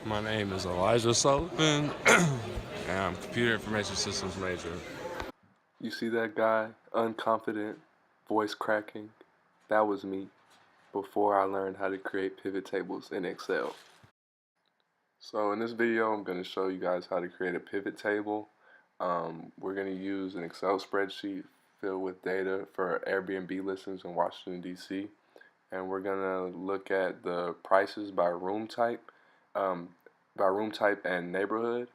My name is Elijah Sullivan, and I'm computer information systems major. You see that guy, unconfident, voice cracking? That was me before I learned how to create pivot tables in Excel. So in this video, I'm going to show you guys how to create a pivot table. We're going to use an Excel spreadsheet filled with data for Airbnb listings in Washington, D.C. And we're going to look at the prices um, by room type and neighborhood.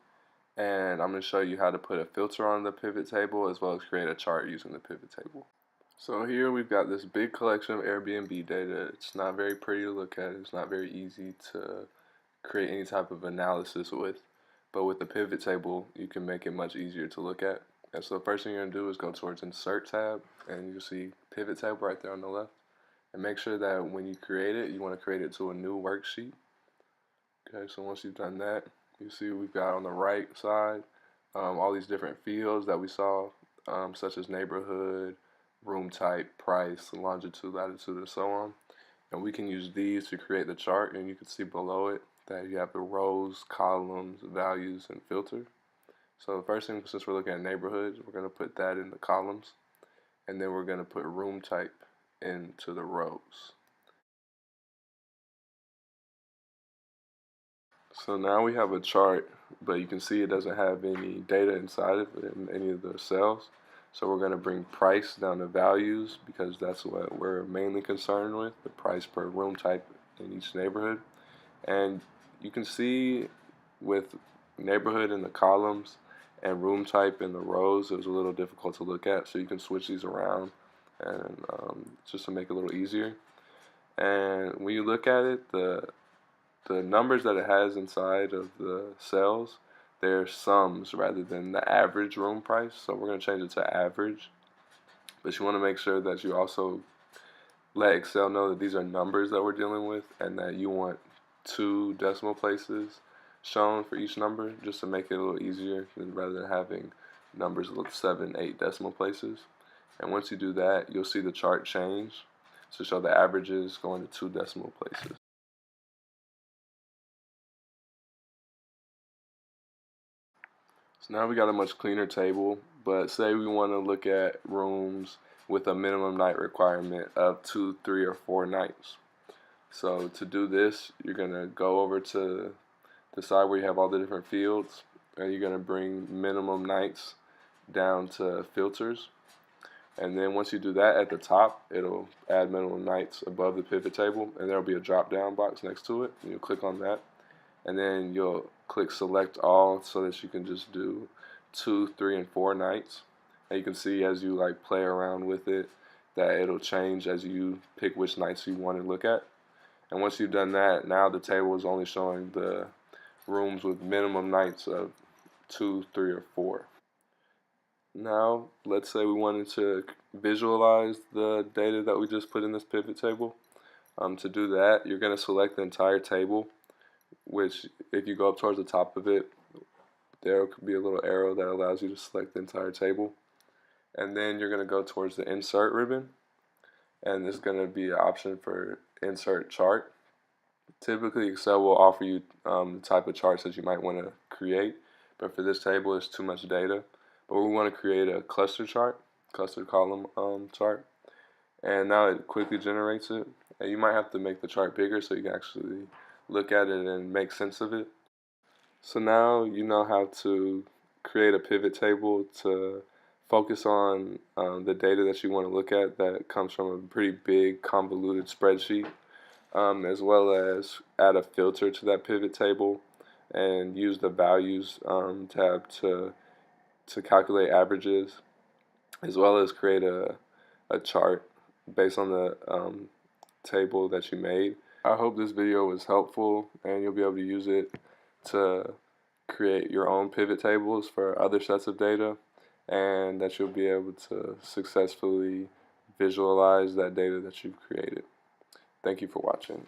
And I'm going to show you how to put a filter on the pivot table as well as create a chart using the pivot table. So here we've got this big collection of Airbnb data. It's not very pretty to look at. It's not very easy to create any type of analysis with. But with the pivot table, you can make it much easier to look at. And so the first thing you're going to do is go towards Insert tab, and you'll see Pivot Table right there on the left. And make sure that when you create it, you want to create it to a new worksheet. Okay, so once you've done that, you see we've got on the right side all these different fields that we saw, such as neighborhood, room type, price, longitude, latitude, and so on. And we can use these to create the chart, and you can see below it that you have the rows, columns, values, and filter. So the first thing, since we're looking at neighborhoods, we're going to put that in the columns, and then we're going to put room type into the rows. So now we have a chart, but you can see it doesn't have any data inside of it in any of the cells. So we're going to bring price down to values because that's what we're mainly concerned with, the price per room type in each neighborhood. And you can see with neighborhood in the columns and room type in the rows, it was a little difficult to look at. So you can switch these around and just to make it a little easier. And when you look at it, the numbers that it has inside of the cells, they're sums rather than the average room price. So we're going to change it to average. But you want to make sure that you also let Excel know that these are numbers that we're dealing with and that you want 2 decimal places shown for each number just to make it a little easier rather than having numbers with 7, 8 decimal places. And once you do that, you'll see the chart change to show the averages going to 2 decimal places. So now we got a much cleaner table, but say we want to look at rooms with a minimum night requirement of 2, 3, or 4 nights. So to do this, you're going to go over to the side where you have all the different fields, and you're going to bring minimum nights down to filters. And then once you do that at the top, it'll add minimum nights above the pivot table, and there'll be a drop down box next to it, and you'll click on that. And then you'll click select all so that you can just do 2, 3, and 4 nights. And you can see as you like play around with it that it'll change as you pick which nights you want to look at. And once you've done that, now the table is only showing the rooms with minimum nights of 2, 3, or 4. Now, let's say we wanted to visualize the data that we just put in this pivot table. To do that, you're going to select the entire table, which if you go up towards the top of it, there could be a little arrow that allows you to select the entire table. And then you're going to go towards the insert ribbon, and there's going to be an option for insert chart. Typically Excel will offer you the type of charts that you might want to create, but for this table it's too much data. But we want to create a cluster chart, cluster column chart, and now it quickly generates it. And you might have to make the chart bigger so you can actually look at it and make sense of it. So now you know how to create a pivot table to focus on the data that you want to look at that comes from a pretty big convoluted spreadsheet, as well as add a filter to that pivot table and use the values tab to calculate averages, as well as create a chart based on the table that you made. I hope this video was helpful and you'll be able to use it to create your own pivot tables for other sets of data, and that you'll be able to successfully visualize that data that you've created. Thank you for watching.